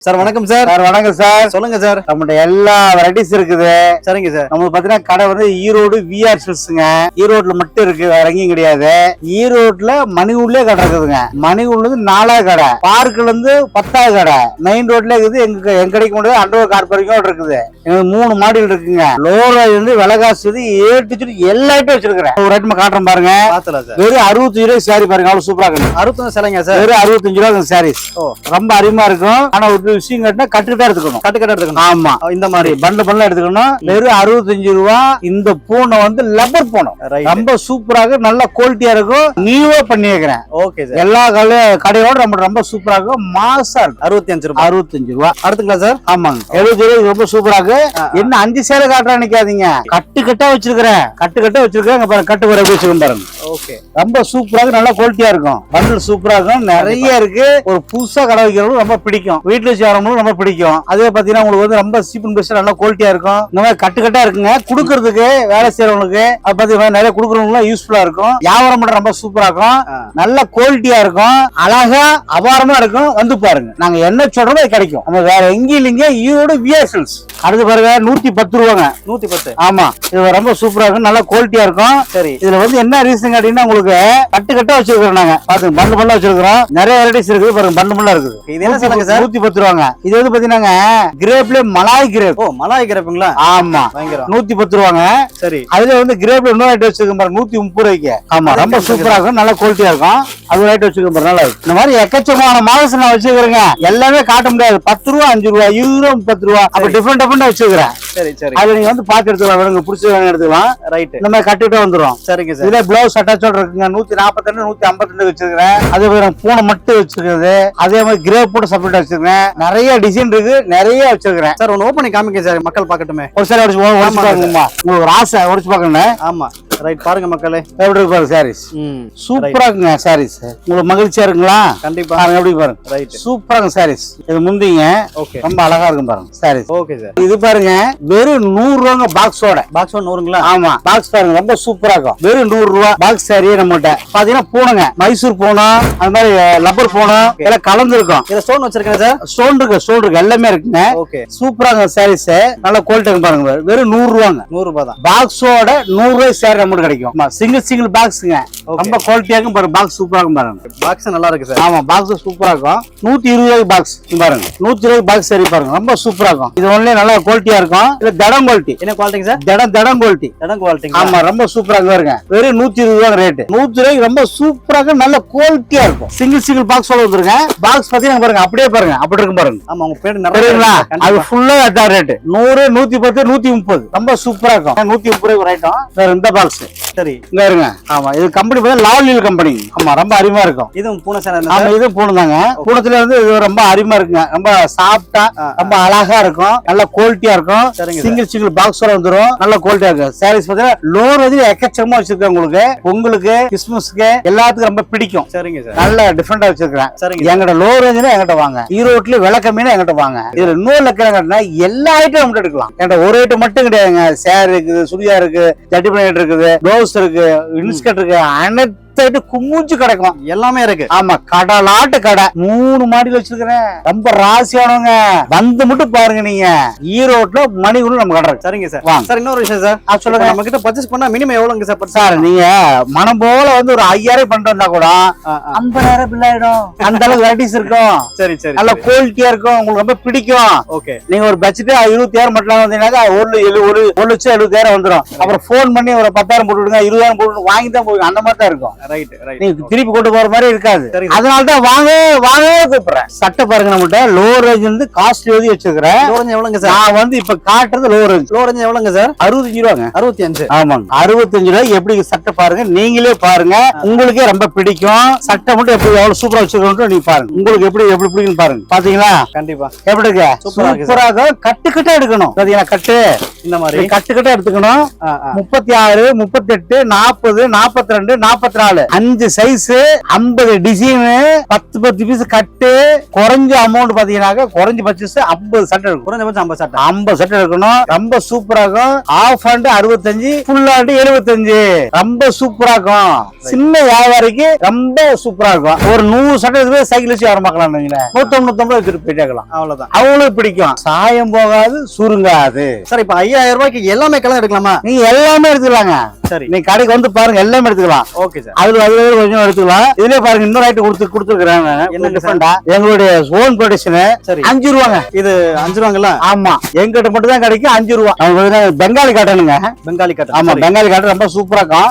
Sir வணக்கம் sir. Sir வணக்கம் sir. சொல்லுங்க சார். நம்மகிட்ட எல்லா வெரைட்டிஸ் இருக்குது. சரிங்க சார். நம்மளுக்கு பாத்தீங்கன்னா கடை வந்து ஈரோடு விஆர் சில்க்ஸுங்க. ஈரோட்ல மட்டும் இருக்கு, வேற எங்கேயும் கிடையாது. ஈரோட்ல மணிகூர்லயே கடை இருக்குதுங்க. மணிகூர்ல இருந்து 4வது கடை, பார்க்ல இருந்து 10வது கடை, மெயின் ரோட்ல இருக்குது. எங்க கடைக்கு மட்டும் அண்டர் கார் வரைக்கும் இருக்குது. எங்களுக்கு 3 மாடியில் இருக்குங்க. லோரா இருந்து விலகாசு ஏட்டு எல்லா ஐட்டம் வச்சிருக்கிறேன். ஒரு ஐட்டம் காட்டுறேன் பாருங்க. வெறும் 65 ரூபாய் சாரி பாருங்க, அவ்வளவு சூப்பரா இருக்கு. 65 சரிங்க சார். வெறும் 65 ரூபாய் சாரீஸ். ரொம்ப அருமையா இருக்கும். ஆனா ஒரு விஷயம் கட்டினா கட்டுக்கிட்டா எடுத்துக்கணும். கட்டுக்கிட்டா எடுத்துக்கணும். ஆமா, இந்த மாதிரி பண்ட பண்ணல எடுத்துக்கணும். வெறும் 65 ரூபாய். இந்த பூனை வந்து லப்பர் பூனை, ரொம்ப சூப்பராக நல்ல குவாலிட்டியா இருக்கும். நீவே பண்ணி வைக்கிறேன். Okay sir. எல்லா கடையோட ரொம்ப சூப்பரா இருக்கும். மாசா இருக்கும். 65 ரூபாய். 65 ரூபாய். அடுத்துக்கலாம் சார். ஆமாங்க, 70 ரூபாய். ரொம்ப சூப்பரா இருக்கு. என்ன 5 சேலை காட்டுறா நிக்காதீங்க. கட்டுக்கட்டா வச்சிருக்கிறேன். கட்டு வர எப்படி வச்சிருக்கேன் பாருங்க. ஓகே, ரொம்ப சூப்பரா நல்ல குவாலிட்டியா இருக்கும். பண்டில் சூப்பரா இருக்கும். நிறைய இருக்கு. ஒரு புதுசா கடை வைக்கிறவங்களுக்கு ரொம்ப பிடிக்கும். வீட்டுல வச்சு வரவங்களும் ரொம்ப பிடிக்கும். அதே பாத்தீங்கன்னா உங்களுக்கு வந்து ரொம்ப சீப் அண்ட் பெஸ்ட், நல்லா குவாலிட்டியா இருக்கும். இந்த மாதிரி கட்டுக்கட்டா இருக்குங்க. குடுக்கறதுக்கு வேலை செய்யறவங்களுக்கு அது பாத்தீங்கன்னா நிறைய குடுக்கறவங்களுக்கு யூஸ்ஃபுல்லா இருக்கும். வியாபாரம் மட்டும் ரொம்ப சூப்பரா இருக்கும். நல்ல குவாலிட்டியா இருக்கும். அழகா அபாரமா இருக்கும். வந்து பாருங்க, நாங்க என்ன சொல்றோம் அது கிடைக்கும். நம்ம வேற எங்கேயும் இல்லைங்க. ஈரோடு விஆர் சில்க்ஸ். அடுத்து பாருங்க 110 ரூபாங்க. 110. ஆமா, இது ரொம்ப சூப்பரா இருக்கும். நல்ல குவாலிட்டியா இருக்கும். சரி, இதுல வந்து என்ன ரீசன் அப்படின்னா உங்களுக்கு கட்டுக்கட்டா வச்சிருக்கிறோம். நாங்க பாத்துங்க, பண்டு பண்ணல வச்சிருக்கிறோம். நிறைய வெரைட்டிஸ் இருக்குது பாருங்க. பண்டு பண்ணல இருக்குது. இது என்ன சொல்லுங்க சார்? 110 ரூபாங்க. இது வந்து பாத்தீங்கன்னா கிரேப்ல மலாய் கிரேப். ஓ, மலாய் கிரேப்புங்களா? ஆமா, பயங்கரம். 110 ரூபாங்க. சரி, அதுல வந்து கிரேப்ல இன்னொரு ஐட்டம் வச்சிருக்கோம் பாருங்க, 130 ரூபாய்க்கு. ஆமா, ரொம்ப சூப்பரா இருக்கும். நல்ல குவாலிட்டியா இருக்கும். அது ஒரு ஐட்டம் வச்சிருக்கோம் பாருங்க, நல்லா இருக்கும். இந்த மாதிரி எக்கச்சக்கமான மாடல்ஸ் நான் வச்சிருக்கிறேங்க. எல்லாமே காட்ட முடியாது. 10 ரூபா, 5 ரூபா, 20 ரூபா, 30 ரூபா, அப்ப டிஃபரெண்ட் வச்சிருக்கிறேன். சரி சரி. அதுல நீங்க வந்து பாத்து எடுத்துக்கலாம். பிடிச்ச எடுத்துக்கலாம். ரைட். இந்த மாதிரி கட்டிட்டு வந்துரும். சரிங்க சார். இதுல பிளவுஸ் அட்டாச்சோட இருக்குங்க. 142, 152 வச்சிருக்கிறேன். அதே மாதிரி பூனை மட்டும் வச்சிருக்கிறது. அதே மாதிரி கிரேப் போட்டு செப்பரேட் வச்சிருக்கேன். நிறைய டிசைன் இருக்கு, நிறைய வச்சிருக்கிறேன். சார் ஒன்னு ஓபன் பண்ணி காமிங்க சார், மக்கள் பார்க்கட்டுமே. ஒரு சாரி உடைச்சு பாருங்கம்மா. உங்களுக்கு ஒரு ஆசை உடைச்சு பார்க்கணும். ஆமா, ரைட். பாருங்க மக்களே, எப்படி இருக்கு பாருங்க சாரீஸ். சூப்பரா இருக்குங்க சாரீஸ். உங்களுக்கு மகிழ்ச்சியா இருக்குங்களா? கண்டிப்பா. பாருங்க எப்படி பாருங்க. ரைட். சூப்பரா இருக்கு சாரீஸ். இது முந்திங்க. ஓகே, ரொம்ப அழகா இருக்கும் பாருங்க சாரீஸ். Okay sir. இது பாருங்க வெறும் 100 ரூபாங்க பாக்ஸோட. பாக்ஸ் 100ங்களா? ஆமா, பாக்ஸ் பாருங்க ரொம்ப சூப்பரா இருக்கும். வெறும் 100 ரூபாய் பாக்ஸ் சாரி. நம்மகிட்ட பாத்தீங்கன்னா பூனைங்க, மைசூர் பூனை, அந்த மாதிரி லப்பர் பூனை எல்லாம் கலந்து இருக்கும். இதுல ஸ்டோன் வச்சிருக்கேன் சார். ஸ்டோன் இருக்கு, எல்லாமே இருக்குங்க. ஓகே, சூப்பராங்க சாரீஸ். நல்ல குவாலிட்டி பாருங்க. வெறும் 100 ரூபாங்க. 100 ரூபாய் தான். பாக்ஸோட 100 ரூபாய் சாரி நம்மளுக்கு கிடைக்கும். சிங்கிள் பாக்ஸுங்க. ரொம்ப குவாலிட்டியா இருக்கும் பாருங்க. பாக்ஸ் சூப்பரா இருக்கும் பாருங்க. பாக்ஸ் நல்லா இருக்கு சார். ஆமா, பாக்ஸ் சூப்பரா இருக்கும். 120 ரூபாய் பாக்ஸ் பாருங்க. 120 பாக்ஸ் சரி பாருங்க. ரொம்ப சூப்பரா இருக்கும். இது ஒன்லயே நல்ல குவாலிட்டியா இருக்கும். இது தடம் குவாலிட்டி. என்ன குவாலிட்டிங்க சார்? தடம் குவாலிட்டி. தடம் குவாலிட்டி. ஆமா, ரொம்ப சூப்பரா பாருங்க. வெறும் 120 ரூபாய் ரேட். 100 ரூபாய்க்கு ரொம்ப சூப்பரா இருக்கும். நல்ல குவாலிட்டியா இருக்கும். சிங்கிள் பாக்ஸோட வந்துருங்க. பாக்ஸ் பாத்தீங்கன்னா பாருங்க, அப்படியே பாருங்க, அப்படி இருக்கும் பாருங்க. ஆமா, உங்க பேர் நிறைய அது ஃபுல்லா அதான் ரேட். 100, 110, 130 ரொம்ப சூப்பரா இருக்கும். 130 ரூபாய் ஒரு ஐட்டம். இந்த பாக்ஸ் சரி இங்க இருங்க. ஆமா, இது கம்பெனி பார்த்தா லாவலில் கம்பெனி. ஆமா, ரொம்ப அருமையா இருக்கும். இதுவும் பூனை சார். ஆமா, இது பூனை தாங்க. பூனத்துல வந்து இது ரொம்ப அருமையா இருக்குங்க. ரொம்ப சாஃப்டா, ரொம்ப அழகா இருக்கும். நல்ல குவாலிட்டியா இருக்கும். சிங்கிள் பாக்ஸோட வந்துரும். நல்ல குவாலிட்டியா இருக்கும். சாரீஸ் பாத்தீங்கன்னா லோ ரேஞ்சில எக்கச்சக்கமா வச்சிருக்கேன். உங்களுக்கு கிறிஸ்துமஸ்க்கு எல்லாத்துக்கும் ரொம்ப பிடிக்கும். சரிங்க சார். நல்ல டிஃபரெண்டா வச்சிருக்கேன். சரிங்க. எங்கட லோ ரேஞ்சில எங்கிட்ட வாங்க. ஈரோட்ல விலை கம்மியா எங்கிட்ட வாங்க. இதுல இன்னொரு லட்சம் எல்லா ஐட்டம் நம்மகிட்ட எடுக்கலாம். என்கிட்ட ஒரு ஐட்டம் மட்டும் கிடையாதுங்க. சேர் இருக்குது, சுடியா இருக்கு, ஜட்டி பண்ணிட்டு இருக்குது, ப்ளவுஸ் இருக்கு, இன்ஸ்கர்ட் இருக்கு, அனைத்து கும்முச்சு கிடைக்கும். எல்லாமே இருக்கு. ஆமா, கடலாட்டு கடை. 3 மாடியில் வச்சிருக்கிறேன். ரொம்ப ராசியானவங்க வந்து மட்டும் பாருங்க. நீங்க ஈரோட்ல மணிக்குள்ள நம்ம கடை. சரிங்க சார். வாங்க சார், இன்னொரு விஷயம் சார். சொல்லுங்க. நம்ம கிட்ட பர்ச்சேஸ் பண்ணா மினிமம் எவ்வளவுங்க சார்? சார், நீங்க மனம் போல வந்து ஒரு 5000 பண்ணிட்டு வந்தா கூட 50,000 பில் ஆயிடும். அந்த அளவுக்கு வெரைட்டிஸ் இருக்கும். சரி சரி. நல்ல குவாலிட்டியா இருக்கும். உங்களுக்கு ரொம்ப பிடிக்கும். ஓகே. நீங்க ஒரு பட்ஜெட் 20,000 மட்டும் வந்தீங்கன்னா 1,70,000 வந்துடும். அப்புறம் போன் பண்ணி ஒரு 10,000 போட்டு விடுங்க, 20,000 போட்டு வாங்கி தான் போய் அந்த மாதிரி தான் இருக்கும். Right right. நீங்க திருப்பி கொண்டு போற மாதிரி இருக்காது. அதனாலதான் வாங்க கூப்பிடுறேன். சட்டை பாருங்க, நம்மகிட்ட லோ ரேஞ்ச் இருந்து காஸ்ட்லி எழுதி வச்சிருக்கிறேன். லோ ரேஞ்ச் எவ்வளவுங்க சார்? நான் வந்து இப்ப காட்டுறது லோ ரேஞ்ச். லோ ரேஞ்ச் எவ்வளவுங்க சார்? 65 ரூபாங்க. 65. ஆமாங்க, 65 ரூபாய். எப்படி சட்டை பாருங்க, நீங்களே பாருங்க. உங்களுக்கே ரொம்ப பிடிக்கும். சட்டை மட்டும் எப்படி எவ்வளவு சூப்பரா வச்சிருக்கோம் நீங்க பாருங்க. உங்களுக்கு எப்படி பிடிக்கும் பாருங்க. பாத்தீங்களா? கண்டிப்பா. எப்படி இருக்கு? சூப்பராக கட்டுக்கட்டா எடுக்கணும். பாத்தீங்கன்னா கட்டு இந்த மாதிரி கட்டுக்கட்டா எடுத்துக்கணும். 36, 38, 40, 42, 44 4 5 சைஸ் 50 டிசைன் 10 பீஸ் கட்டு குறைஞ்ச அமௌண்ட் பாத்தீங்கன்னா குறைஞ்ச பட்சம் 50 சட்டை இருக்கும். குறைஞ்சபட்சம் 50 சட்டை 50 சட்டை இருக்கணும். ரொம்ப சூப்பரா இருக்கும். ஆஃப் ஹேண்ட் 65 ஃபுல் ஹேண்ட் 75 ரொம்ப சூப்பரா இருக்கும். சின்ன வியாபாரிக்கு ரொம்ப சூப்பரா இருக்கும். ஒரு 100 சட்டை எடுத்து சைக்கிள் வச்சு ஆரம்பிக்கலாம். 150 வச்சுட்டு போயிட்டாக்கலாம். அவ்வளவுதான். அவங்களுக்கு பிடிக்கும். சாயம் போகாது சுருங்காது. சார் இப்ப 5000 ரூபாய்க்கு எல்லாமே கலர் எடுக்கலாமா? நீங்க எல்லாமே எடுத்துக்கலாங்க. சரி நீங்க கடைக்கு வந்து பாருங்க எல்லாமே எடுத்துக்கலாம். Okay sir. அதுல கொஞ்சம் எடுத்துக்கலாம். இதுலயே பாருங்க இன்னொரு ஐட்டம் கொடுத்துருக்காங்க. என்ன டிஃபரெண்டா எங்களுடைய ஓன் ப்ரொடக்ஷன் சரி 5 ரூபாங்க. இது 5 ரூபாங்களா? ஆமா எங்கிட்ட மட்டும் தான் கிடைக்கும் 5 ரூபா. பெங்காலி காட்டனுங்க. பெங்காலி காட்டன். ஆமா பெங்காலி காட்டன் ரொம்ப சூப்பரா இருக்கும்.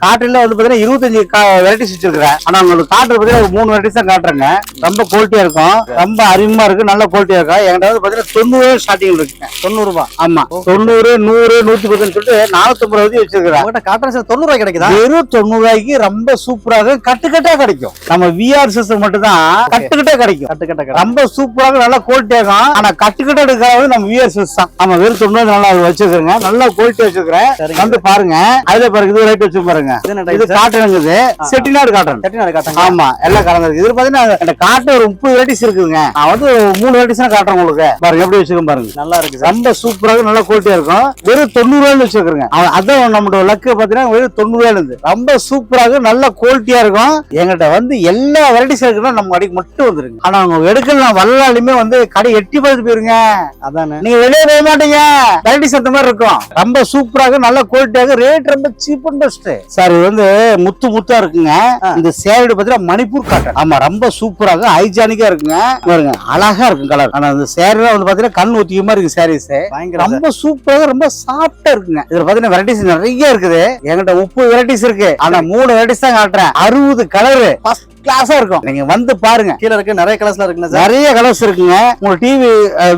காட்டன்ல வந்து பாத்தீங்கன்னா 25 வெரைட்டிஸ் வச்சிருக்கேன். ஆனா உங்களுக்கு காட்டுறது பாத்தீங்கன்னா 3 வெரைட்டிஸ் தான் காட்டுறேங்க. ரொம்ப குவாலிட்டியா இருக்கும். ரொம்ப அருமையா இருக்கு. நல்ல குவாலிட்டியா இருக்கும். என்கிட்ட வந்து பாத்தீங்கன்னா 90 ஸ்டார்டிங் இருக்கு. 90 ரூபாய். ஆமா 90 100 110 சொல்லிட்டு 450 வரைக்கும் வச்சிருக்கேன். உங்ககிட்ட காட்டன் சார் 90 ரூபாய் கிடைக்குதா? வெறும் 90 ரூபாய்க்கு ரொம்ப சூப்பராக கட்டுக்கட்டா கிடைக்கும். நம்ம விஆர் சிஸ்டம் மட்டும் தான் கட்டுக்கட்டா கிடைக்கும். கட்டுக்கட்ட ரொம்ப சூப்பராக நல்ல குவாலிட்டியா இருக்கும். ஆனா கட்டுக்கட்டா எடுக்கிறது நம்ம விஆர் சிஸ்டம். ஆமா வெறும் 90 நல்லா வச்சிருக்கேங்க. நல்ல குவாலிட்டி வச்சிருக்கேன். வந்து பாருங்க. அதுல பாருங்க இது ரேட் வச்சு பாருங்க. இது காட்டனுங்குது செட்டிநாடு காட்டன். செட்டிநாடு காட்டன். ஆமா எல்லாம் கலந்துருக்கு. இது பாத்தீங்கன்னா காட்டன் ஒரு 30 வெரைட்டிஸ் இருக்குங்க. நான் வந்து 3 வெரைட்டிஸ் தான் காட்டுறேன் உங்களுக்கு. பாருங்க எப்படி வச்சிருக்கேன் பாருங்க. நல்லா இருக்கு சார். ரொம்ப சூப்பராக நல்ல குவாலிட்டியா இருக்கும். வெறும் 90 ரூபாய்னு வச்சிருக்கேங்க. அதான் நம்மளோட லக்கு பாத்தீங்கன்னா வெறும் 90 ரூபாயில இருந்து ரொம்ப சூப்பராக நல்ல குவாலிட்டியா இருக்கும். எங்கிட்ட வந்து எல்லா வெரைட்டிஸ் இருக்குன்னா நம்ம கடைக்கு மட்டும் வந்துருங்க. ஆனா அவங்க எடுக்கலாம் வரலாலுமே வந்து கடை எட்டி பார்த்து போயிருங்க. அதானே நீங்க வெளியே போக மாட்டீங்க. வெரைட்டிஸ் அந்த மாதிரி இருக்கும். ரொம்ப சூப்பராக நல்ல குவாலிட்டியாக ரேட் ரொம்ப சீப் அண்ட் பெஸ்ட். சார் இது வந்து முத்தா இருக்குங்க. இந்த சேரீடு பாத்தீங்கன்னா மணிப்பூர் காட்டன். ஆமா ரொம்ப சூப்பராக ஹைஜானிக்கா இருக்குங்க. பாருங்க அழகா இருக்கும் கலர். ஆனா இந்த சேரீ வந்து பாத்தீங்கன்னா கண் ஒத்தியமா இருக்கு. சாரீஸ் ரொம்ப சூப்பராக ரொம்ப சாஃப்டா இருக்குங்க. இதுல பாத்தீங்கன்னா வெரைட்டிஸ் நிறைய இருக்குது. என்கிட்ட 30 வெரைட்டிஸ் இருக்கு. ஆனா 3 வெரைட்டிஸ் தான் காட்டுறேன். 60 கலர் ஃபர்ஸ்ட் கிளாஸா இருக்கும். நீங்க வந்து பாருங்க. கீழ இருக்கு நிறைய கலர்ஸ்ல இருக்குங்க சார். நிறைய கலர்ஸ் இருக்குங்க. உங்க டிவி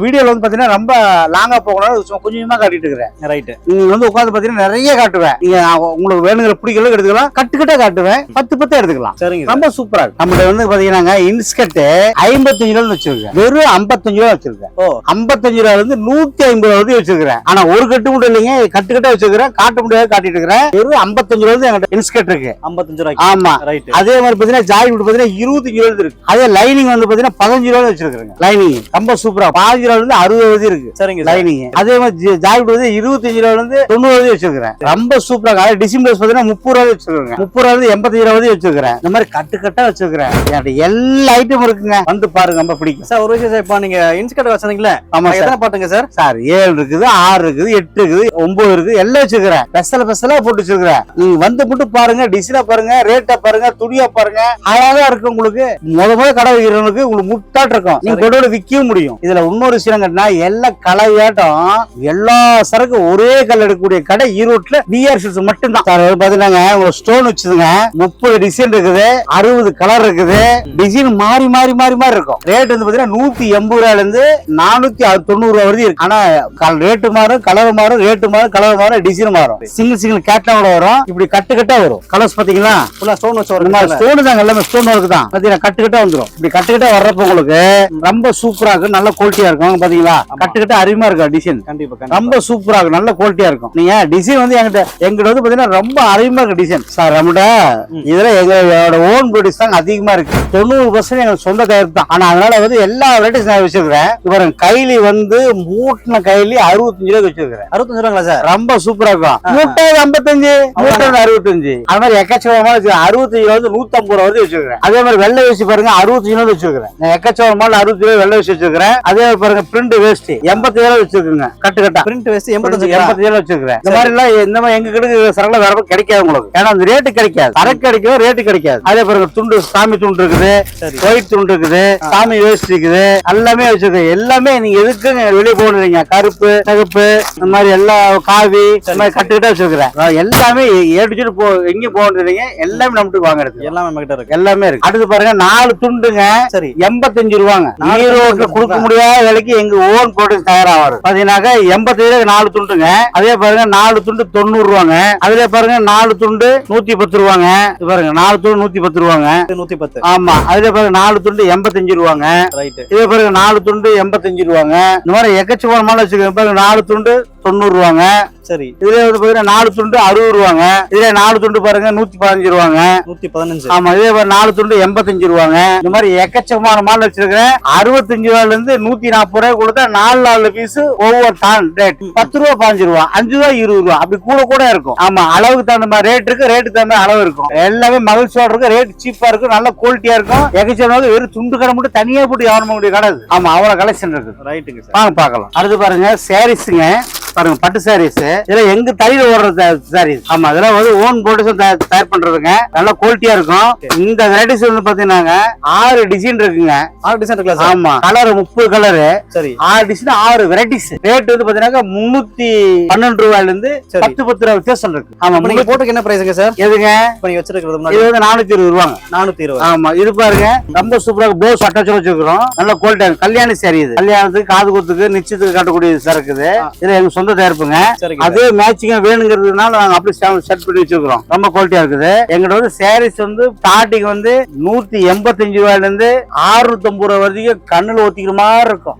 வீடியோல வந்து பாத்தீங்கன்னா ரொம்ப லாங்கா போகணும் கொஞ்சமா காட்டிட்டு இருக்கிறேன். ரைட். நீங்க வந்து உட்காந்து பாத்தீங்கன்னா நிறைய காட்டுவேன். நீங்க உங்களுக்கு வேணுங்கிற பிடிக்கல எடுத்துக்கலாம். கட்டுக்கட்டா காட்டுவேன். 10 எடுத்துக்கலாம். சரிங்க. ரொம்ப சூப்பரா இருக்கு. நம்மகிட்ட வந்து பாத்தீங்கன்னா இன்ஸ்கர்ட் 55 ரூபாய் வச்சிருக்கேன். வெறும் 55 ரூபாய் வச்சிருக்கேன். 55 ரூபாயில இருந்து 150 ரூபாய் வச்சிருக்கேன். ஆனா ஒரு கட்டு கூட இல்லைங்க. கட்டுக்கட்டா வச்சிருக்கேன். காட்ட முடியாது காட்டிட்டு இருக்கிறேன். வெறும் 55 ரூபாய் என்கிட்ட இன்ஸ்கர்ட் இருக்கு. 55 ரூபாய். ஆமா ரைட். அதே மாதிரி பாத்தீங்கன்னா ஜாய் பாத்தீங்கன்னா 25 ரூபாய் இருக்கு. அதே லைனிங் வந்து பாத்தீங்கன்னா 15 ரூபாய் வச்சிருக்காங்க. லைனிங் ரொம்ப சூப்பரா 15 ரூபாயில இருந்து 60 ரூபாய் இருக்கு. சரிங்க. லைனிங் அதே மாதிரி ஜாய் வந்து 25 ரூபாயில இருந்து 90 ரூபாய் வச்சிருக்கேன். ரொம்ப சூப்பரா. டிசைன் பிளஸ் பாத்தீங்கன்னா 30 ரூபாய் வச்சிருக்காங்க. 30 ரூபாயில இருந்து 85 ரூபாய் வச்சிருக்கேன். இந்த மாதிரி கட்டுக்கட்டா வச்சிருக்கேன். என்கிட்ட எல்லா ஐட்டம் இருக்குங்க. வந்து பாருங்க ரொம்ப பிடிக்கும். சார் ஒரு விஷயம் சார், இப்ப நீங்க இன்ஸ்கர்ட் வச்சீங்களா? ஆமா சார். எத்தனை பாட்டுங்க சார்? சார் 7 இருக்குது, 6 இருக்குது, 8 இருக்குது, 9 இருக்குது, எல்லாம் வச்சிருக்கிறேன். ஸ்பெஷலா போட்டு வச்சிருக்கிறேன். நீங்க வந்து மட்டும் பாருங்க. டிசைனா பாருங்க, ரேட்டா பாருங்க, துணியா பாருங்க. அழகா இருக்கு. உங்களுக்கு முத கடை வைக்கிறவங்களுக்கு உங்களுக்கு முட்டாட்டு இருக்கும். நீங்க கொண்டு விற்கவும் முடியும். இதுல இன்னொரு விஷயம் கட்டினா எல்லா கலையாட்டம் எல்லா சரக்கு ஒரே கல் எடுக்கக்கூடிய கடை ஈரோட்ல பிஆர் சில்க்ஸ் மட்டும் தான். பாத்தீங்கன்னா உங்களுக்கு ஸ்டோன் வச்சுதுங்க. 30 டிசைன் இருக்குது, 60 கலர் இருக்குது. டிசைன் மாறி மாறி மாறி மாறி இருக்கும். ரேட் வந்து பாத்தீங்கன்னா 180 ரூபாயில இருந்து 490 ரூபாய் வரைக்கும் இருக்கு. ஆனா ரேட்டு மாறும், கலர் மாறும், ரேட்டு மாறும், கலர் மாறும், டிசைன் மாறும். சிங்கிள் கேட்டலோட வரும். இப்படி கட்டுக்கட்டா வரும். கலர்ஸ் பாத்தீங்களா ஸ்டோன் வச்சு வரும். ஸ்டோன் தான் எல்லாமே ஸ்டோன் ஒர்க் தான். பாத்தீங்கன்னா கட்டுக்கட்டா வந்துரும். இப்படி கட்டுக்கட்டா வர்றப்ப உங்களுக்கு ரொம்ப சூப்பரா இருக்கும். நல்ல குவாலிட்டியா இருக்கும். பாத்தீங்களா கட்டுக்கட்டா அருமையா இருக்கும். டிசைன் கண்டிப்பா ரொம்ப சூப்பரா இருக்கும். நல்ல குவாலிட்டியா இருக்கும். நீங்க டிசைன் வந்து எங்கிட்ட வந்து பாத்தீங்கன்னா ரொம்ப அருமையா இருக்கு டிசைன். சார் நம்மகிட்ட இதுல எங்களோட ஓன் ப்ரொடியூஸ் தான் அதிகமா இருக்கு. 90% எங்களுக்கு சொந்த தயாரிப்பு தான். ஆனா அதனால வந்து எல்லா வெரைட்டிஸ் நான் வச்சிருக்கிறேன். இவர கைலி வந்து மூட்டின கைலி 65 ரூபாய் வச்சிருக்கிறேன். 65 ரூபாங்களா சார்? ரொம்ப சூப்பரா இருக்கும். மூட்டை 55, மூட்டை 65. அது மாதிரி எக்கச்சக்கமா 65 ரூபாய் 150 ரூபாய் வச்சிருக்கிறேன். அதே மாதிரி வெள்ளை வேஷ்டி பாருங்க 65 ரூபாய் வச்சிருக்கிறேன். எக்கச்சக்கமா 60 ரூபாய் வெள்ளை வேஷ்டி வச்சிருக்கிறேன். அதே மாதிரி பாருங்க பிரிண்ட் வேஷ்டி 80 ரூபாய் வச்சிருக்கேங்க. கட்டுக்கட்டா பிரிண்ட் வேஷ்டி 85 ரூபாய் வச்சிருக்கிறேன். இந்த மாதிரி எல்லாம் இந்த மாதிரி எங்க கிட்ட சரக்குல வேற கிடைக்காது உங்களுக்கு. ஏன்னா அந்த ரேட்டு கிடைக்காது. சரக்கு கிடைக்கும், ரேட்டு கிடைக்காது. அதே பாருங்க துண்டு சாமி துண்டு இருக்குது, ஒயிட் துண்டு இருக்குது, சாமி வேஷ்டி இருக்குது, எல்லாமே வச்சிருக்கேன். எல்லாமே நீங்க எதுக்கு வெளியே போடுறீங்க கருப்பு சிகப்பு இந்த மாதிரி எல்லா காவி இந்த மாதிரி கட்டுக்கிட்டே வச்சிருக்கிறேன். எல்லாமே ஏடிச்சுட்டு எங்கேயும் போடுறீங்க. எல்லாமே நம்மகிட்ட வாங்குறது எல்லாமே நம்மகிட்ட இருக்கு. எல்லாமே இருக்கு. அடுத்து பாருங்க 4 துண்டுங்க. சரி 85 ரூபாங்க. ஈரோட்ல கொடுக்க முடியாத விலைக்கு எங்க ஓன் ப்ராடக்ட் தயாராவாரு. பாத்தீங்கன்னாக்க 85 ரூபாய் 4 துண்டுங்க. அதே பாருங்க 4 துண்டு 90 ரூபாங்க. அதுல பாருங்க 4 துண்டு 110 ரூபாங்க. பாருங்க 4 துண்டு 110 ரூபாங்க. 110. ஆமா. அதுல பாருங்க 4 துண்டு 85 ரூபாங்க. ரைட். இதே பாருங்க 4 துண்டு 85 ரூபாங்க. இந்த மாதிரி எக்கச்சக்கமான வச்சுக்கோங்க. பாருங்க 4 துண்டு 90 ரூபாங்க. சரி. இதுல வந்து பாத்தீங்கன்னா 4 துண்டு 60 ரூபாங்க. இதுல 4 துண்டு பாருங்க 115 ரூபாங்க. 115. ஆமா, இதே மாதிரி 4 துண்டு 85 ரூபாங்க. இந்த மாதிரி எக்கச்சக்கமான மாடல் வச்சிருக்கிறேன். 65 ரூபாயில இருந்து 140 ரூபாய் கொடுத்தா 4 பீஸ் ஒவ்வொரு டான் ரேட் 10 ரூபா 15 ரூபா 5 ரூபா 20 ரூபா அப்படி கூட இருக்கும். ஆமா, அளவுக்கு தகுந்த மாதிரி ரேட் இருக்கு, ரேட்டுக்கு தகுந்த அளவு இருக்கும். எல்லாமே மகிழ்ச்சியோட இருக்கும், ரேட் சீப்பா இருக்கும், நல்ல குவாலிட்டியா இருக்கும். எக்கச்சக்கமாக வெறும் துண்டு கடை மட்டும் தனியா போட்டு வியாபாரம் முடிய கடை. ஆமா, அவ்வளவு கலெக்ஷன் இருக்கு. ரைட்டுங்க சார். வாங்க பார்க்கலாம். அடுத்து பாருங்க சாரீஸ்ங்க. பாருங்க பட்டு சாரீஸ். இதெல்லாம் எங்க தையில ஓடுற சாரீஸ். ஆமா, இதெல்லாம் வந்து ஓன் ப்ரொடக்ஷன் தயார் பண்றதுங்க. நல்ல குவாலிட்டியா இருக்கும். இந்த வெரைட்டிஸ் வந்து பாத்தீங்கன்னா 6 டிசைன் இருக்குங்க. 6 டிசைன் இருக்குல்ல சார்? ஆமா, கலர் 30 கலர். சரி. 6 டிசைன் 6 வெரைட்டிஸ். ரேட் வந்து பாத்தீங்கன்னா 312 ரூபாயில இருந்து 10 ரூபாய் வித்தியாசம் இருக்கு. ஆமா, நீங்க போட்டுக்கு என்ன பிரைஸ்ங்க சார்? எதுங்க இப்ப நீங்க வச்சிருக்கிறது இது வந்து 420 ரூபாங்க. 420. ஆமா, இது பாருங்க ரொம்ப சூப்பரா ப்ளவுஸ் அட்டாச் வச்சிருக்கோம். நல்ல குவாலிட்டியா கல்யாணி சாரி. இது கல்யாணத்துக்கு காது குத்துக்கு நிச்சயத்துக்கு காட்டக்கூடிய சரக்குது. இது எங்க சொந்த தயாரிப்புங்க. அதே மேட்சிங்கா வேணுங்கிறதுனால நாங்க அப்படி செட் பண்ணி வச்சிருக்கோம். ரொம்ப குவாலிட்டியா இருக்குது. எங்கிட்ட வந்து சாரீஸ் வந்து ஸ்டார்டிங் வந்து 185 ரூபாயில இருந்து 650 ரூபாய் வரைக்கும் கண்ணுல ஒத்திக்கிற மாதிரி இருக்கும்.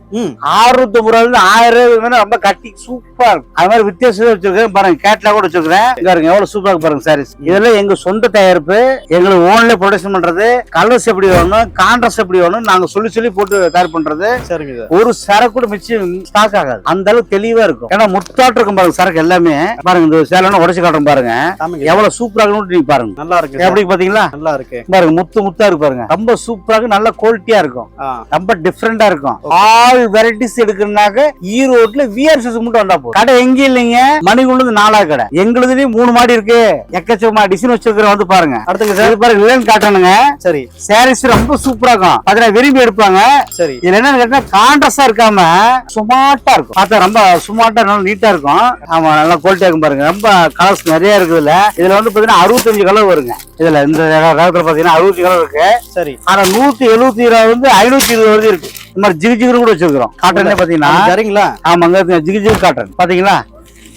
650 ரூபாயில இருந்து 1000 ரூபாய் ரொம்ப கட்டி சூப்பரா இருக்கும். அது மாதிரி வித்தியாசம் வச்சிருக்கேன். பாருங்க கேட்லாக் கூட வச்சிருக்கேன். பாருங்க எவ்வளவு சூப்பரா பாருங்க சாரீஸ். இதெல்லாம் எங்க சொந்த தயாரிப்பு. எங்களுக்கு ஓன்ல ப்ரொடக்ஷன் பண்றது. கலர்ஸ் எப்படி வேணும், கான்ட்ராஸ்ட் எப்படி வேணும் நாங்க சொல்லி போட்டு தயார் பண்றது. ஒரு சரக்கு கூட மிச்சம் ஸ்டாக் ஆகாது. அந்த அளவுக்கு தெளிவா இருக்கும். ஏன்னா முத்தாட்டு இருக்கும் பாருங்க சரக்கு எல்லாமே. பாருங்க இந்த சேலம் உடைச்சு காட்டுறோம் பாருங்க எவ்வளவு சூப்பரா இருக்கு. நீங்க பாருங்க நல்லா இருக்கு. எப்படி பாத்தீங்களா? நல்லா இருக்கு பாருங்க. முத்தா இருக்கு பாருங்க. ரொம்ப சூப்பரா இருக்கு. நல்ல குவாலிட்டியா இருக்கும். ரொம்ப டிஃபரெண்டா இருக்கும். ஆல் வெரைட்டிஸ் எடுக்கிறதுனாக்க ஈரோட்ல விஆர்சிஸ் மட்டும் வந்தா போதும். கடை எங்க இல்லைங்க, மணிக்குள்ளது 4 கடை. எங்களுதுலயும் 3 மாடி இருக்கு. எக்கச்சக்கமா டிசைன் வச்சிருக்கிறோம். வந்து பாருங்க. அடுத்து சார் பாருங்க வில்லன் காட்டணுங்க. சரி. சாரீஸ் ரொம்ப சூப்பரா இருக்கும். அதுல விரும்பி எடுப்பாங்க. சரி. இதுல என்ன கேட்டா கான்ட்ராஸ்டா இருக்காம சுமாட்டா இருக்கும். பார்த்தா ரொம்ப சுமாட்டா நல்லா நீட்டா இருக்கும். ஆமா, நல்லா குவாலிட்டியா இருக்கும் பாருங்க. ரொம்ப கலர்ஸ் நிறைய இருக்குதுல. இதுல வந்து பாத்தீங்கன்னா 65 கலர் வருங்க. இதுல இந்த ரகத்துல பாத்தீங்கன்னா 65 கலர் இருக்கு. சரி. ஆனா 170 ரூபாய் வந்து 520 வரைக்கும் இருக்கு. இந்த மாதிரி ஜிகு கூட வச்சிருக்கிறோம். காட்டன்ல பாத்தீங்கன்னா சரிங்களா? ஆமாங்க, ஜிகு காட்டன் பாத்தீங்களா?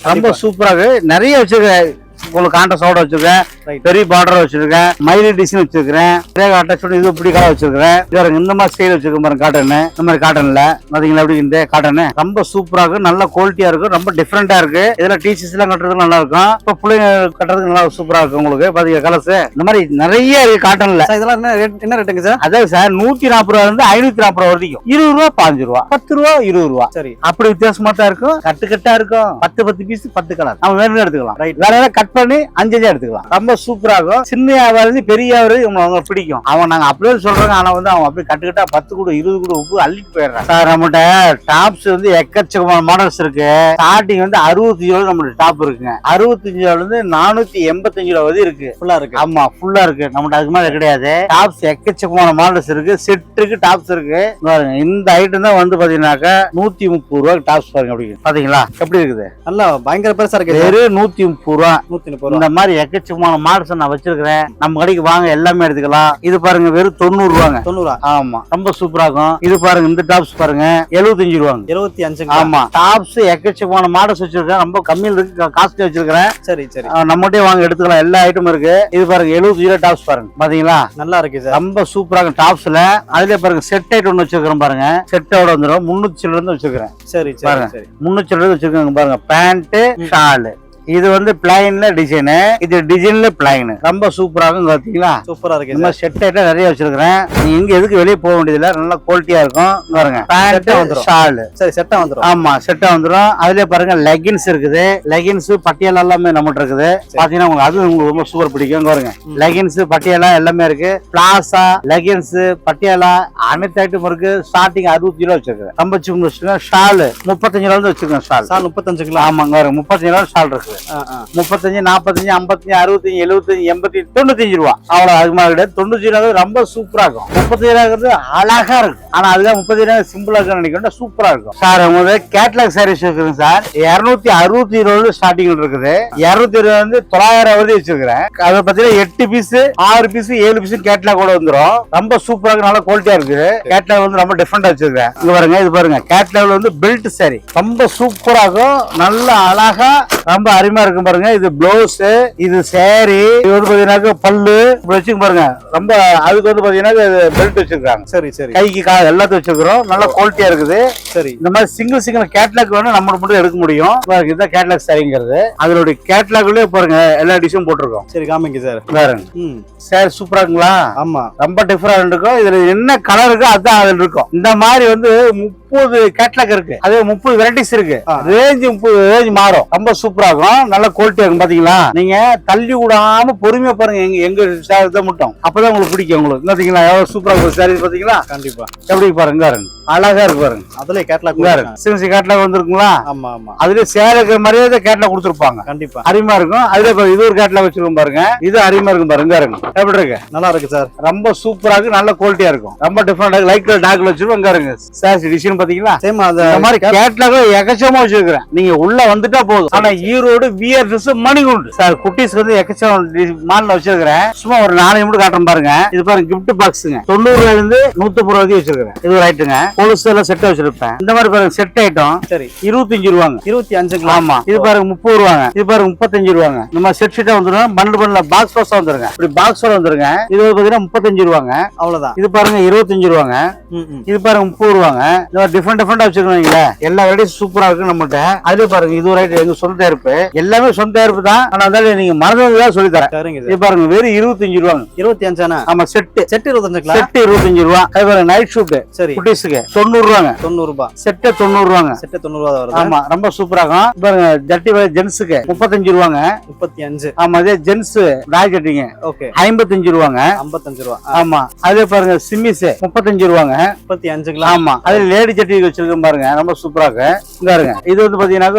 ரொம்ப சூப்பரா இருக்கு. நிறைய வச்சிருக்கேன். உங்களுக்கு கான்ட்ராஸ்டோட வச்சிருக்கேன். பெரிய பார்டர் வச்சிருக்கேன். மயிலி டிசைன் வச்சிருக்கேன். அட்டாச் இது இப்படி கலர் வச்சிருக்கேன். இந்த மாதிரி ஸ்டைல் வச்சிருக்கேன் பாருங்க. காட்டன் இந்த மாதிரி காட்டன்ல பாத்தீங்களா? எப்படி இந்த காட்டன் ரொம்ப சூப்பரா இருக்கு. நல்ல குவாலிட்டியா இருக்கு. ரொம்ப டிஃபரெண்டா இருக்கு. இதுல டீச்சர்ஸ் எல்லாம் கட்டுறதுக்கு நல்லா இருக்கும். இப்ப பிள்ளைங்க கட்டுறதுக்கு நல்லா சூப்பரா இருக்கு. உங்களுக்கு பாத்தீங்க கலர்ஸ் இந்த மாதிரி நிறைய இருக்கு காட்டன்ல. இதெல்லாம் என்ன ரேட்டுங்க சார்? அதாவது சார் 140 ரூபாய் இருந்து 540 ரூபாய் வரைக்கும். 20 ரூபாய் 15 ரூபாய் 10 ரூபாய் 20 ரூபாய். சரி. அப்படி வித்தியாசமா தான் இருக்கும். கட்டா இருக்கும். 10 பீஸ் 10 கலர் நம்ம வேணும் எடுத்துக்கலாம். வேற கட் பண்ணி 5 எடுத்துக்கலாம். ரொம்ப சூப்பரா இருக்கும். சின்ன வியாபாரி பெரிய வியாபாரி அவங்க பிடிக்கும். அவன் நாங்க அப்படியே சொல்றாங்க. ஆனா வந்து அவன் அப்படியே கட்டுக்கிட்டா 10 கூட 20 கூட உப்பு அள்ளிட்டு போயிடுறான். சார் நம்மகிட்ட டாப்ஸ் வந்து எக்கச்சக்கமான மாடல்ஸ் இருக்கு. ஸ்டார்டிங் வந்து 65 ரூபாய் நம்மளுக்கு டாப் இருக்குங்க. 65 ரூபாயில இருந்து 485 ரூபாய் வரை இருக்கு. ஃபுல்லா இருக்கு. ஆமா, ஃபுல்லா இருக்கு. நம்மகிட்ட அதுக்கு மேல கிடையாது. டாப்ஸ் எக்கச்சக்கமான மாடல்ஸ் இருக்கு. செட் இருக்கு, டாப்ஸ் இருக்கு. இந்த ஐட்டம் தான் வந்து பாத்தீங்கன்னாக்கா 130 ரூபாய் டாப்ஸ் பாருங்க. அப்படி பாத்தீங்களா எப்படி இருக்குது? நல்லா பயங்கர பெருசா இருக்கு. 130 ரூபாய். இந்த மாதிரி எக்கச்சக்கமான மாடல்ஸ் நான் வச்சிருக்கிறேன். நம்ம கடைக்கு வாங்க, எல்லாமே எடுத்துக்கலாம். இது பாருங்க வெறும் 90 ரூபாங்க. 90. ஆமா, ரொம்ப சூப்பரா இருக்கும். இது பாருங்க இந்த டாப்ஸ் பாருங்க 75 ரூபாங்க. 75. ஆமா, டாப்ஸ் எக்கச்சக்கமான மாடல்ஸ் வச்சிருக்கேன். ரொம்ப கம்மியில் இருக்கு, காஸ்ட்லி வச்சிருக்கிறேன். சரி சரி. நம்மகிட்டே வாங்க எடுத்துக்கலாம். எல்லா ஐட்டமும் இருக்கு. இது பாருங்க 75 ரூபாய் டாப்ஸ் பாருங்க. பாத்தீங்களா? நல்லா இருக்கு சார். ரொம்ப சூப்பரா இருக்கு டாப்ஸ்ல. அதுல பாருங்க செட் ஐட்டம் ஒன்று வச்சிருக்கிறேன் பாருங்க. செட்டோட வந்துடும் 300 இருந்து வச்சிருக்கிறேன். சரி பாருங்க. 300 வச்சிருக்காங்க பாருங்க. Pant shawl. இது வந்து பிளைன்ல டிசைன். இது டிசைன்ல பிளைன். ரொம்ப சூப்பரா இருக்கும். பாத்தீங்களா? சூப்பரா இருக்கு. இந்த மாதிரி செட் ஐட்டம் நிறைய வச்சிருக்கிறேன். நீங்க இங்க எதுக்கு வெளியே போக வேண்டியதில்ல. நல்லா குவாலிட்டியா இருக்கும். பாருங்க பேண்ட் ஷால். சரி, செட்டா வந்துரும். ஆமா, செட்டா வந்துரும். அதுல பாருங்க லெகின்ஸ் இருக்குது. லெகின்ஸ் பட்டியாலா எல்லாமே நம்மகிட்ட இருக்குது. பாத்தீங்கன்னா உங்களுக்கு அது உங்களுக்கு ரொம்ப சூப்பர் பிடிக்கும். பாருங்க லெகின்ஸ் பட்டியாலா எல்லாமே இருக்கு. பிளாசா லெகின்ஸ் பட்டியாலா அனைத்து ஐட்டம் இருக்கு. ஸ்டார்டிங் 60 ரூபாய் வச்சிருக்கேன். ரொம்ப சின்ன வச்சிருக்கேன். ஷால் 35 ரூபாய் வச்சிருக்கேன். Shawl 35 kilo. ஆமாங்க, 35 ரூபாய் ஷால் இருக்கு. 35 45 55 65 75 80 95 ரூபாய். அவ்வளவு அதிகமா கிடையாது. 90 ரூபாய் ரொம்ப சூப்பரா இருக்கும். 30 ரூபாய் அழகா இருக்கும். ஆனா அதுதான் 30 ரூபாய் சிம்பிளா இருக்குன்னு நினைக்கிறேன். சூப்பரா இருக்கும் சார். உங்களுக்கு கேட்லாக் சாரீஸ் இருக்குங்க சார். 260 ரூபாய் ஸ்டார்டிங் இருக்குது. 200 ரூபாய் வந்து 900 வரைக்கும் வச்சிருக்கிறேன். அதை பத்தின 8 பீஸ் 6 பீஸ் 7 பீஸ் கேட்லாக் கூட வந்துடும். ரொம்ப சூப்பரா இருக்கு. நல்ல குவாலிட்டியா இருக்கு. கேட்லாக் வந்து ரொம்ப டிஃபரெண்டா வச்சிருக்கேன். இங்க பாருங்க, இது பாருங்க கேட்லாக் வந்து பெல்ட் சாரி. ரொம்ப சூப்பரா இருக்கும். நல்ல அழகா ரொம்ப அருமையா இருக்கும் பாருங்க. இது பிளவுஸ், இது சாரி. இது வந்து பாத்தீங்கன்னா பல்லு வச்சுக்க பாருங்க. ரொம்ப அதுக்கு வந்து பாத்தீங்கன்னா பெல்ட் வச்சிருக்காங்க. சரி சரி. கைக்கு எல்லாத்தையும் வச்சிருக்கிறோம். நல்ல குவாலிட்டியா இருக்குது. சரி. இந்த மாதிரி சிங்கிள் கேட்லாக் வேணும் நம்ம மட்டும் எடுக்க முடியும். இதுதான் கேட்லாக் சாரிங்கிறது. அதோட கேட்லாக்லயே பாருங்க எல்லா டிஷும் போட்டிருக்கோம். சரி காமிங்க சார். பாருங்க சாரி சூப்பரா இருக்குங்களா? ஆமா, ரொம்ப டிஃபரெண்ட் இருக்கும். இதுல என்ன கலர் இருக்கோ அதான் அதுல இருக்கும். இந்த மாதிரி வந்து 30 கேட்லாக் இருக்கு. அதே 30 வெரைட்டிஸ் இருக்கு. ரேஞ்ச் 30 ரேஞ்ச் மாறும். ரொம்ப சூப்பரா இருக்கும். நல்ல குவாலிட்டியா இருக்கும். பாத்தீங்களா? நீங்க தள்ளி விடாம பொறுமையா பாருங்க. எங்க சாரி மட்டும் அப்பதான் உங்களுக்கு பிடிக்கும். உங்களுக்கு பாத்தீங்களா எவ்வளவு சூப்பரா இருக்கும் சாரி? பாத்தீங்களா? கண்டிப்பா. எப்படி பாருங்க அழகா இருக்கு பாருங்க. அதுல கேட்லாக் சின்ன கேட்லாக் வந்துருக்குங்களா? ஆமா ஆமா. அதுல சேலைக்கு மாதிரியே கேட்லாக் கொடுத்துருப்பாங்க. கண்டிப்பா அருமையா இருக்கும். அதுல இது ஒரு கேட்லாக் வச்சிருக்கோம் பாருங்க. இது அருமையா இருக்கும் பாருங்க. எப்படி இருக்கு? நல்லா இருக்கு சார். ரொம்ப சூப்பரா இருக்கு. நல்ல குவாலிட்டியா இருக்கும். ரொம்ப டிஃபரெண்ட் லைட் டார்க்ல வச்சிருக்கோம். இங்க இருங்க சாரி டிசைன் பாத்தீங்களா? சேம் அந்த மாதிரி கேட்லாக் எக்கச்சக்கமா வச்சிருக்கேன். நீங்க உள்ள வந்துட்டா போதும். ஆனா Erode wear dress Manikundu sir குட்டீஸ்க்கு வந்து எக்கச்சக்கம் மால்ல வச்சிருக்கிறேன். சும்மா ஒரு 4 நிமிடம் காட்டுறேன் பாருங்க. இது பாருங்க கிஃப்ட் பாக்ஸுங்க. 90 ரூபாயில இருந்து 150 ரூபாய்க்கு வச்சிருக்கேன். இது ரைட்டுங்க. கொலுசு எல்லாம் செட் வச்சிருப்பேன். இந்த மாதிரி பாருங்க செட் ஐட்டம். சரி 25 ரூபாங்க. 25. ஆமா. இது பாருங்க 30 ரூபாங்க. இது பாருங்க 35 ரூபாங்க. இந்த மாதிரி செட் ஷீட்டா வந்துரும். பண்டல் பாக்ஸ் பாக்ஸா வந்துருங்க. இப்படி பாக்ஸோட வந்துருங்க. இது பாத்தீங்கன்னா 35 ரூபாங்க. அவ்வளவுதான். இது பாருங்க 25 ரூபாங்க. இது பாருங்க 30 ரூபாங்க. இந்த மாதிரி டிஃபரெண்டா வச்சிருக்கீங்களா? எல்லா வெரைட்டிஸ் சூப்பரா இருக்கு நம்மகிட்ட. அதுல பாருங்க இது ஒரு ஐட்டம் எங்க சொந்த தயாரிப்பு. எல்லாமே சொந்த தயாரிப்பு தான். ஆனா அதால நீங்க மறந்ததுதான் சொல்லி தரேன். இது பாருங்க வெறும் 25 ரூபாங்க. 25. ஆமா செட் 25. செட் 25 ரூபா. அது பாருங்க நைட் ஷூட். சரி குட்டீஸ்க்கு 90 ரூபாங்க. 90 ரூபாய். செட் 90 ரூபாங்க. செட் 90 ரூபாய் வருது. ஆமா ரொம்ப சூப்பரா இருக்கும். பாருங்க ஜட்டி ஜென்ஸ்க்கு 35 ரூபாங்க. 35. ஆமா அதே ஜென்ஸ் டாய் ஜட்டிங்க. ஓகே 55 ரூபாங்க. 55 ரூபாய். ஆமா அதே பாருங்க சிம்மிஸ் 35 ரூபாங்க. 35. ஆமா அதுல லேடி ஜட்டி வச்சிருக்கோம் பாருங்க. ரொம்ப சூப்பரா இருக்கு. இங்க பாருங்க இது வந்து பாத்தீங்கன்னா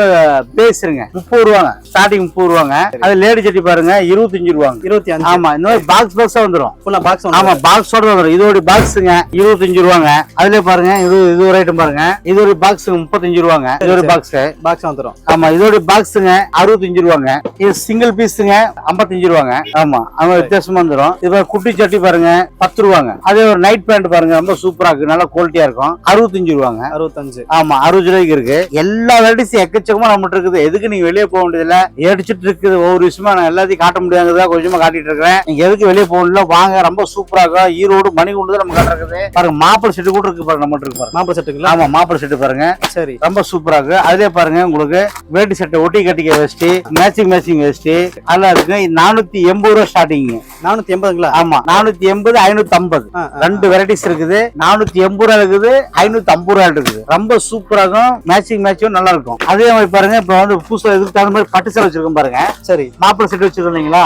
பேசுங்க 30 ரூபாங்க. ஸ்டார்டிங் 30 ரூபாங்க. அது லேடி ஜட்டி பாருங்க 25 ரூபாங்க. 25. ஆமா இந்த மாதிரி பாக்ஸா வந்துரும். ஃபுல்லா பாக்ஸ். ஆமா பாக்ஸோட வந்துரும். இதோட பாக்ஸுங்க 25 ரூபாங்க. அதுல பாருங்க இது ஒரு ஐட்டம் பாருங்க. இது ஒரு பாக்ஸ் 35 ரூபாங்க. இது ஒரு பாக்ஸ் வந்துரும். ஆமா இதோட பாக்ஸுங்க 65 ரூபாங்க. இது சிங்கிள் பீஸுங்க 55 ரூபாங்க. ஆமா அவங்க வித்தியாசமா வந்துரும். இது குட்டி சட்டி பாருங்க 10 ரூபாங்க. அதே ஒரு நைட் பேண்ட் பாருங்க ரொம்ப சூப்பரா இருக்கு. நல்ல குவாலிட்டியா இருக்கும். 65 ரூபாங்க. 65. ஆமா 60 ரூபாய்க்கு இருக்கு. எல்லா வெரைட்டிஸ் எக்கச்சக்கமா நம்மகிட்ட இருக்குது. எதுக்கு நீங்க வெளியே போக வேண்டியது இல்ல. ஏடிச்சிட்டு இருக்குது ஒவ்வொரு விஷயமா நான் எல்லாத்தையும் காட்ட முடியாததா கொஞ்சமா காட்டிட்டு இருக்கிறேன். நீங்க எதுக்கு வெளியே போகல வாங்க. ரொம்ப சூப்பரா இருக்கும். ஈரோடு மணிகுண்டு தான் நம்ம காட்டுறது. பாருங்க மாப்பிள செட்டு கூட இருக்கு பாருங்க. நம்ம இருக்கு பாருங்க மாப்பிள செட்டுங்களா? ஆமா மாப்பிள செட்டு பாருங்க. சரி ரொம்ப சூப்பரா இருக்கு. அதுலயே பாருங்க உங்களுக்கு வேட்டி சட்டை ஒட்டி கட்டிக்க வேஷ்டி மேட்சிங் வேஷ்டி அதெல்லாம் இருக்கு. 480 ரூபாய் ஸ்டார்டிங். 480ங்களா? ஆமா 480 550 ரெண்டு வெரைட்டிஸ் இருக்குது. 480 ரூபாய் இருக்குது 550 ரூபாய் இருக்குது. ரொம்ப சூப்பரா இருக்கும். மேட்சிங் நல்லா இருக்கும். அதே மாதிரி பாருங்க இப்ப வந்து புதுசா இதுக்கு தகுந்த மாதிரி பட்டு சேலை வச்சிருக்கோம் பாருங்க. சரி மாப்பிள செட்டு வச்சிருக்கீங்களா?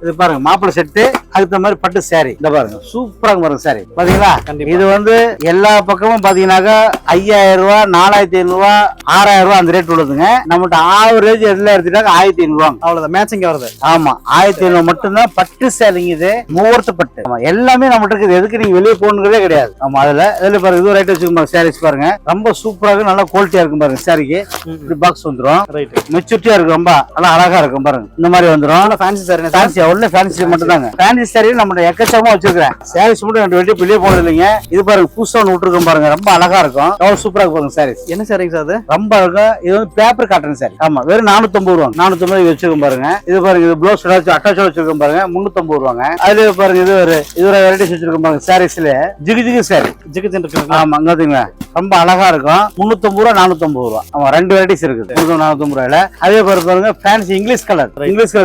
இது பாருங்க மாப்பிள செட்டு அதுக்கு தகுந்த மாதிரி பட்டு சாரி. இந்த பாருங்க சூப்பரா பாருங்க சாரி பாத்தீங்களா? இது வந்து எல்லா பக்கமும் பாத்தீங்கன்னாக்கா 5000 ரூபாய் 4500 ரூபாய் 6000 ரூபாய் அந்த ரேட் உள்ளதுங்க. நம்மகிட்ட ஆவரேஜ் எல்லாம் எடுத்துட்டாங்க 1500 ரூபாய். அவ்வளவுதான் மேட்சிங் வருது. ஆமா 1500 மட்டும்தான் பட்டு சேலைங்க. இது மூவர்த்து பட்டு. ஆமா எல்லாமே நம்மகிட்ட இருக்குது. எதுக்கு நீங்க வெளியே போகணுங்கிறதே கிடையாது. ஆமா இதுல பாருங்க இது ரேட் வச்சிருக்கோம் சாரீஸ் பாருங்க. ரொம்ப சூப்பரா இருக்கு. நல்லா குவாலிட்டியா இருக்கும் பாருங்க. சாரிக்கு இப்படி பாக்ஸ் வந்துரும். மெச்சூரிட்டியா இருக்கு. ரொம்ப நல்லா அழகா இருக்கும் பாருங்க. இந்த மாதிரி வந்துரும். ஃபேன்சி சாரி ஃபேன்சி ஒண்ணு ஃபேன்சி மட்டும் தாங்க. ஃபேன்சி சாரி நம்ம எக்கச்சக்கமா வச்சிருக்கேன். சாரீஸ் மட்டும் 2 வெட்டி வெளியே போனது இல்லைங்க. இது பாருங்க புதுசா ஒன்று விட்டுருக்கோம் பாருங்க. ரொம்ப அழகா இருக்கும். எவ்வளவு சூப்பரா இருக்கு பாருங்க சாரீஸ். என்ன சாரிங்க சார் அது? ரொம்ப இருக்கும். இது வந்து பேப்பர் காட்டன் சாரி. ஆமா வெறும் 450 ரூபாங்க. 450 வச்சிருக்கோம் பாருங்க. இது பாருங்க இது ப்ளவுஸ் அட்டாச் வச்சிருக்கோம் பாருங்க 350 ரூபாங்க. அதுல பாருங்க இது ஒரு வெரைட்டிஸ் வச்சிருக்கோம் பாருங்க. சாரீஸ்ல ஜிகு சாரி ஆமா பாத்தீங்களா ரொம்ப அழகா இருக்கும். 350 ரூபா 450 ரூபா. ஆமா 2 வெரைட்டிஸ் இருக்குது 450 ரூபாயில. அதே பாருங்க ஃபேன்சி இங்கிலீஷ் கலர்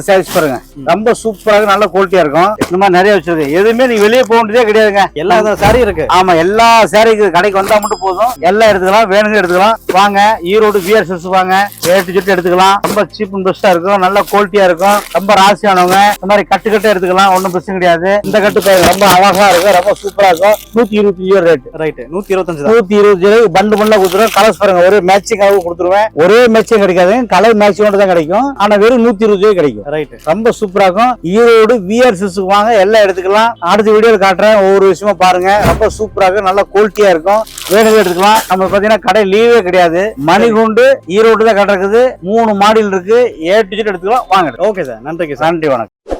சாரீஸ் பாருங்க. ரொம்ப சூப்பரா நல்ல குவாலிட்டியா இருக்கும். இந்த மாதிரி நிறைய வச்சிருக்கு. எதுவுமே நீங்க வெளியே போக வேண்டியதே கிடையாதுங்க. எல்லா சாரி இருக்கு. ஆமா எல்லா சாரிக்கு கடைக்கு வந்தா மட்டும் போதும். எல்லாம் எடுத்துக்கலாம். வேணுங்க எடுத்துக்கலாம். வாங்க ஈரோடு வியர் ட்ரெஸ் வாங்க. ஏட்டு ஜெட் எடுத்துக்கலாம். ரொம்ப சீப் அண்ட் பெஸ்டா இருக்கும். நல்ல குவாலிட்டியா இருக்கும். ரொம்ப ராசியானவங்க இந்த மாதிரி கட்டு எடுத்துக்கலாம். ஒன்னும் பிரச்சனை கிடையாது. இந்த கட்டு ரொம்ப அழகா இருக்கும். ரொம்ப சூப்பரா இருக்கும். 125 ரேட். ரைட் 125 பண்டு பண்ணல கொடுத்துருவேன். கலர்ஸ் பாருங்க ஒரே மேட்சிங்காக கொடுத்துருவேன். ஒரே மேட்சிங் கிடைக்காது. கலர் மேட்சிங் தான் கிடைக்கும். ஆனா வெறும் 120 கிடைக்கும். ரைட் ரொம்ப சூப்பரா இருக்கும். ஈரோடு வியர் ட்ரெஸ் வாங்க. எல்லாம் எடுத்துக்கலாம். அடுத்த வீடியோல காட்டுறேன். ஒவ்வொரு விஷயமா பாருங்க. ரொம்ப சூப்பரா இருக்கும். நல்ல குவாலிட்டியா இருக்கும். வேணுங்க எடுத்துக்கலாம். நம்ம பாத்தீங்கன்னா கடை லீவே கிடையாது. மணிகுண்டு ஈரோடு தான் கடை இருக்குது. 3 மாடியில் இருக்கு. ஏ டு ஜெட் எடுத்துக்கலாம். வாங்க. ஓகே சார் நன்றி. நன்றி வணக்கம்.